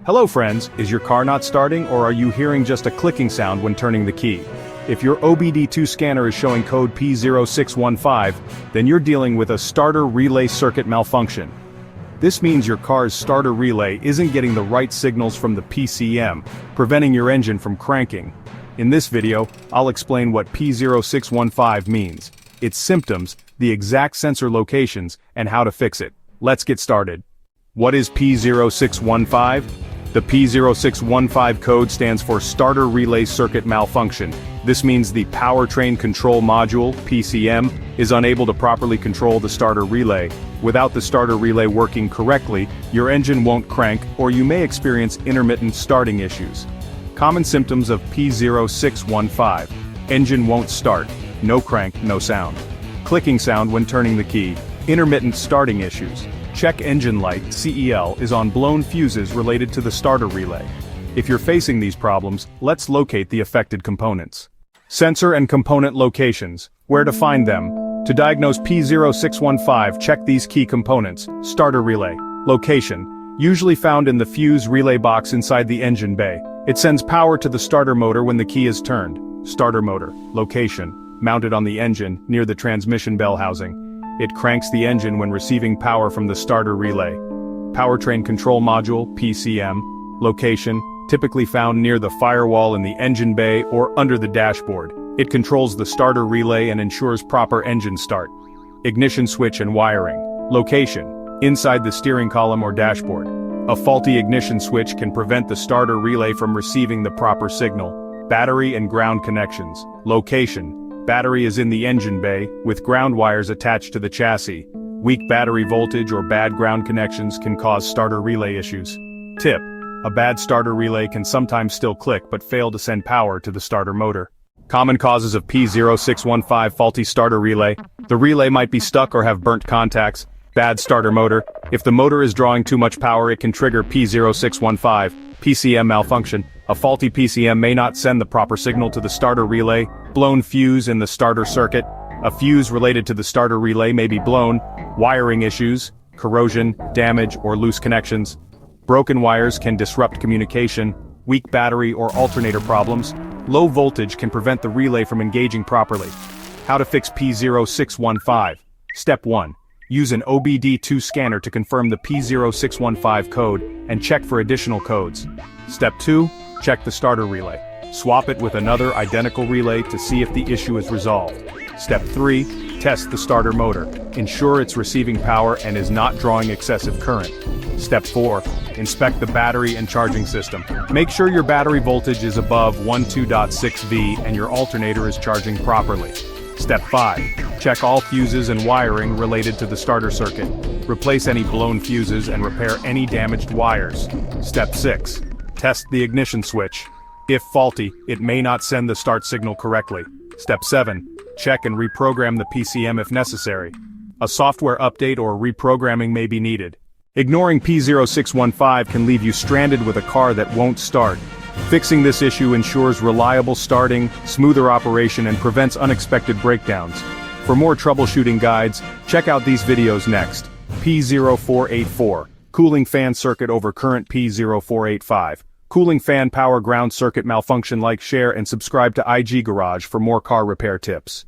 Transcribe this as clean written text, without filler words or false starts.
Hello friends, is your car not starting or are you hearing just a clicking sound when turning the key? If your obd2 scanner is showing code P0615, then you're dealing with a starter relay circuit malfunction. This means your car's starter relay isn't getting the right signals from the PCM, preventing your engine from cranking. In this video, I'll explain what P0615 means, its symptoms, the exact sensor locations, and how to fix it. Let's get started. What is P0615? The P0615 code stands for Starter Relay Circuit Malfunction. This means the Powertrain Control Module, PCM, is unable to properly control the starter relay. Without the starter relay working correctly, your engine won't crank, or you may experience intermittent starting issues. Common symptoms of P0615. Engine won't start. No crank, no sound. Clicking sound when turning the key. Intermittent starting issues. Check engine light, CEL, is on blown fuses related to the starter relay. If you're facing these problems, let's locate the affected components. Sensor and component locations. Where to find them? To diagnose P0615, check these key components. Starter relay. Location. Usually found in the fuse relay box inside the engine bay. It sends power to the starter motor when the key is turned. Starter motor. Location. Mounted on the engine, near the transmission bell housing. It cranks the engine when receiving power from the starter relay. Powertrain Control Module, PCM. Location, typically found near the firewall in the engine bay or under the dashboard. It controls the starter relay and ensures proper engine start. Ignition switch and wiring. Location, inside the steering column or dashboard. A faulty ignition switch can prevent the starter relay from receiving the proper signal. Battery and ground connections. Location. Battery is in the engine bay, with ground wires attached to the chassis. Weak battery voltage or bad ground connections can cause starter relay issues. Tip: a bad starter relay can sometimes still click but fail to send power to the starter motor. Common causes of P0615 faulty starter relay. The relay might be stuck or have burnt contacts. Bad starter motor. If the motor is drawing too much power, it can trigger P0615. PCM malfunction. A faulty PCM may not send the proper signal to the starter relay. Blown fuse in the starter circuit. A fuse related to the starter relay may be blown. Wiring issues, corrosion, damage, or loose connections. Broken wires can disrupt communication. Weak battery or alternator problems. Low voltage can prevent the relay from engaging properly. How to fix P0615. Step 1. Use an obd2 scanner to confirm the P0615 code and check for additional codes. Step 2. Check the starter relay. Swap it with another identical relay to see if the issue is resolved. Step 3. Test the starter motor. Ensure it's receiving power and is not drawing excessive current. Step 4. Inspect the battery and charging system. Make sure your battery voltage is above 12.6V and your alternator is charging properly. Step 5. Check all fuses and wiring related to the starter circuit. Replace any blown fuses and repair any damaged wires. Step 6. Test the ignition switch. If faulty, it may not send the start signal correctly. Step 7. Check and reprogram the PCM if necessary. A software update or reprogramming may be needed. Ignoring P0615 can leave you stranded with a car that won't start. Fixing this issue ensures reliable starting, smoother operation, and prevents unexpected breakdowns. For more troubleshooting guides, check out these videos next. P0484. Cooling fan circuit over current P0485. Cooling fan power ground circuit malfunction. Like, share, and subscribe to IG Garage for more car repair tips.